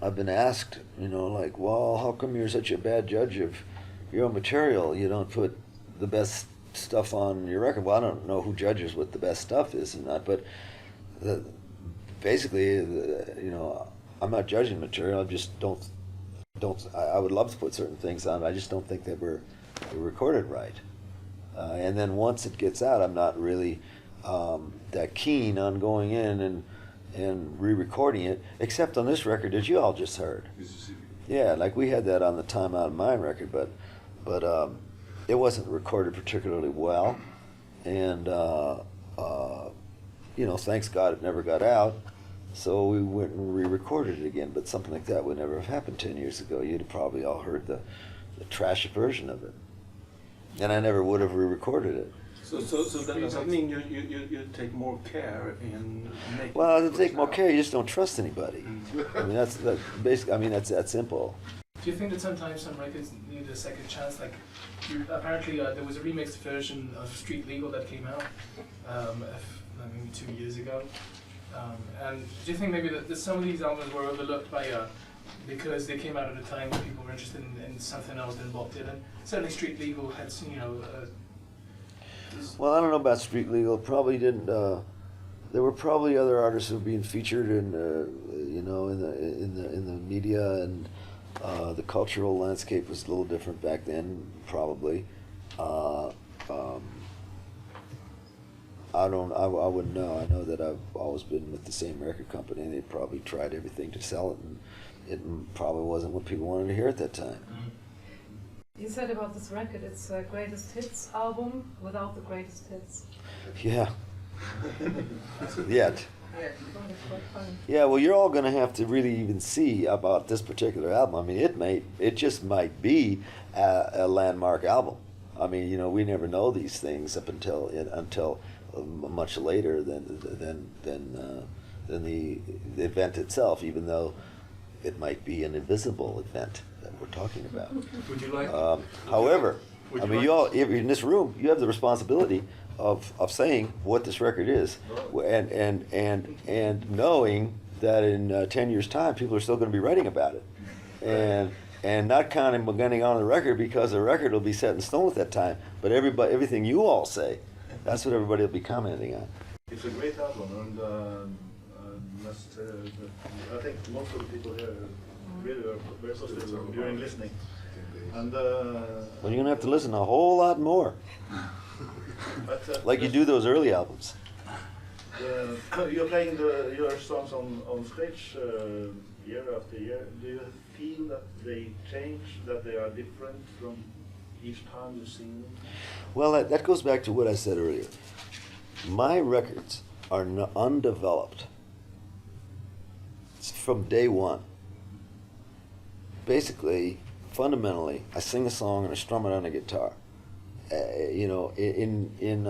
I've been asked, like, well, how come you're such a bad judge of your own material? You don't put the best stuff on your record. Well, I don't know who judges what the best stuff is and not, but the, basically, I'm not judging material. I just don't. I would love to put certain things on. I just don't think they were recorded right. And then once it gets out, I'm not really that keen on going in and re-recording it, except on this record that you all just heard. Yeah, like we had that on the Time Out of Mind record, but it wasn't recorded particularly well, and thanks God it never got out. So we went and re-recorded it again, but something like that would never have happened 10 years ago. You'd have probably all heard the trash version of it. And I never would have re-recorded it. So does that mean you take more care in making? Well, to take more care, you just don't trust anybody. I mean, that's basically. I mean, that's that simple. Do you think that sometimes some records need a second chance? Like, apparently there was a remixed version of Street Legal that came out maybe 2 years ago. And do you think maybe that some of these albums were overlooked by because they came out at a time when people were interested in something else than Bob Dylan? Certainly Street Legal had, Well, I don't know about Street Legal. Probably didn't. There were probably other artists who were being featured in the media, and the cultural landscape was a little different back then. Probably. I wouldn't know. I know that I've always been with the same record company, and they probably tried everything to sell it, and it probably wasn't what people wanted to hear at that time. You said about this record, it's a greatest hits album without the greatest hits. Yeah. Yet. Yeah, well, you're all going to have to really even see about this particular album. I mean, it just might be a landmark album. I mean, we never know these things up until much later than the event itself, even though it might be an invisible event that we're talking about. Would you like? However, would I you mean, like- you all in this room, you have the responsibility of saying what this record is, and knowing that in 10 years' time, people are still going to be writing about it, and not commenting on the record because the record will be set in stone at that time. But everything you all say, that's what everybody will be commenting on. It's a great album, and I think most of the people here really are very positive during listening. And Well, you're going to have to listen a whole lot more, like you do those early albums. You're playing your songs on stage year after year. Do you feel that they change, that they are different from each time you sing them? Well, that goes back to what I said earlier. My records are undeveloped from day one. Basically, fundamentally, I sing a song and I strum it on a guitar. In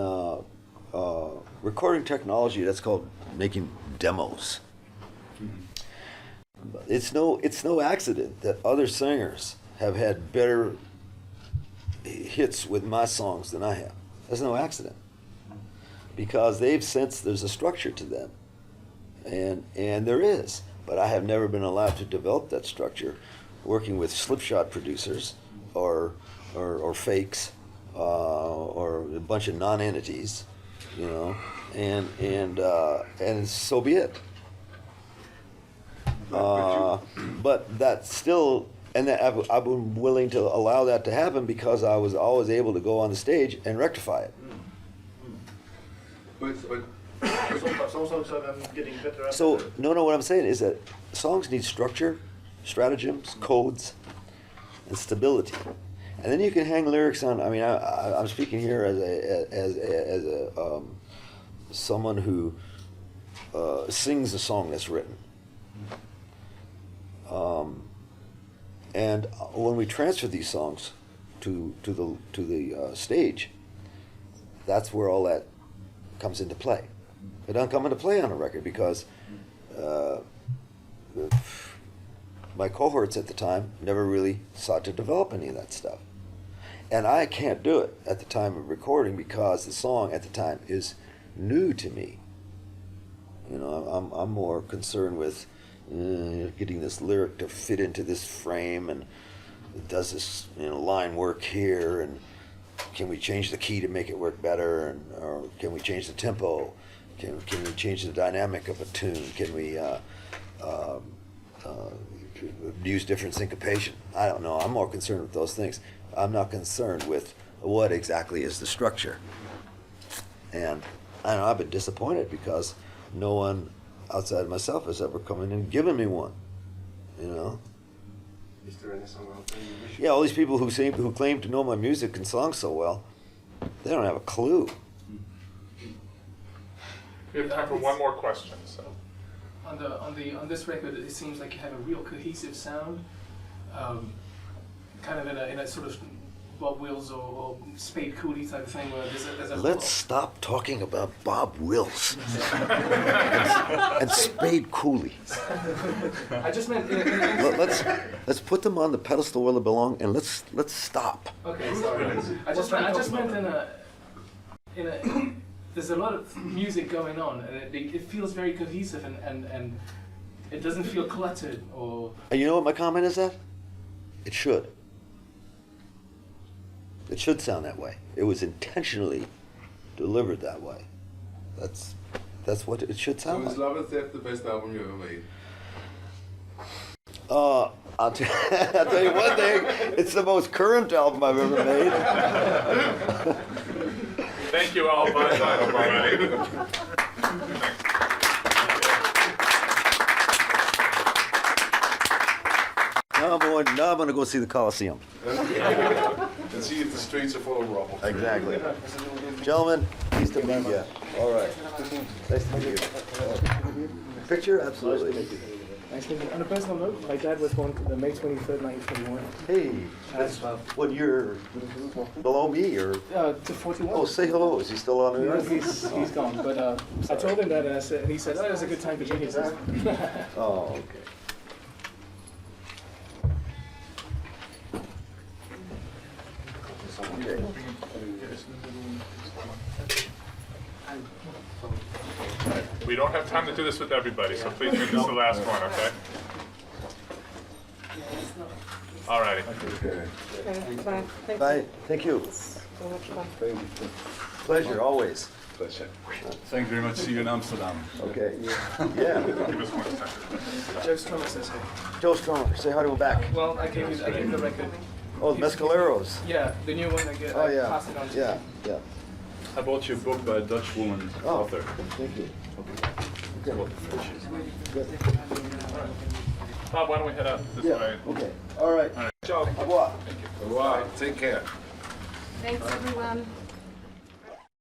recording technology, that's called making demos. It's no accident that other singers have had better hits with my songs than I have. There's no accident, because they've sensed there's a structure to them, and there is. But I have never been allowed to develop that structure, working with slipshod producers or fakes or a bunch of non-entities, and so be it. But that's still, and I've been willing to allow that to happen because I was always able to go on the stage and rectify it. But some songs are getting better. So, what I'm saying is that songs need structure, stratagems, codes, and stability. And then you can hang lyrics on. I mean, I'm speaking here as someone who sings a song that's written. And when we transfer these songs to the stage, that's where all that comes into play. It doesn't come into play on a record because my cohorts at the time never really sought to develop any of that stuff. And I can't do it at the time of recording because the song at the time is new to me. I'm more concerned with getting this lyric to fit into this frame, and does this line work here, and can we change the key to make it work better, and or can we change the tempo? Can we change the dynamic of a tune? Can we use different syncopation? I don't know. I'm more concerned with those things. I'm not concerned with what exactly is the structure. And I know I've been disappointed because no one outside of myself has ever come in and given me one. You know? Is there any song out there you wish? Yeah, all these people who claim to know my music and songs so well, they don't have a clue. We have time for one more question, so. On this record, it seems like you have a real cohesive sound, kind of in a sort of Bob Wills or Spade Cooley type of thing, where there's a Let's stop talking about Bob Wills and Spade Cooley. I just meant Let's put them on the pedestal where they belong, and let's stop. Okay, sorry. I just meant in a there's a lot of music going on, and it feels very cohesive, and it doesn't feel cluttered or. And you know what my comment is at? It should. It should sound that way. It was intentionally delivered that way. That's what it should sound like. Love Is Death the best album you ever made? I'll tell you one thing. It's the most current album I've ever made. Thank you all. Bye. Now I'm going to go see the Coliseum. And see if the streets are full of rubble. Exactly. Gentlemen, pleased to meet you. All right. Nice to meet you. Picture? Absolutely. Nice to meet you. On a personal note, my dad was born May 23rd, 1921. Hey, that's what you're below me, or? To 41. Oh, say hello. Is he still on the No, earth? he's gone. But I told him that, and he said, "Oh, it's a good time for geniuses." Oh, okay. Okay. We don't have time to do this with everybody, so please make this the last one, okay? All righty. Bye. Bye. Thank you. So much fun. Pleasure, always. Pleasure. Thank you very much. See you in Amsterdam. Okay. Yeah. Give us 1 second. Joe Strummer says, "Hey." Joe Strummer, say hi to him back. Well, I gave you the record. Oh, the Mescaleros. Yeah, the new one. I Oh, yeah. passed it on to Yeah, you. yeah. I bought you a book by a Dutch woman, Oh, author. thank you. Okay. Good. Bob, why don't we head out this Yeah, way? okay. All right. All right. Au revoir. Wow, take care. Thanks, everyone.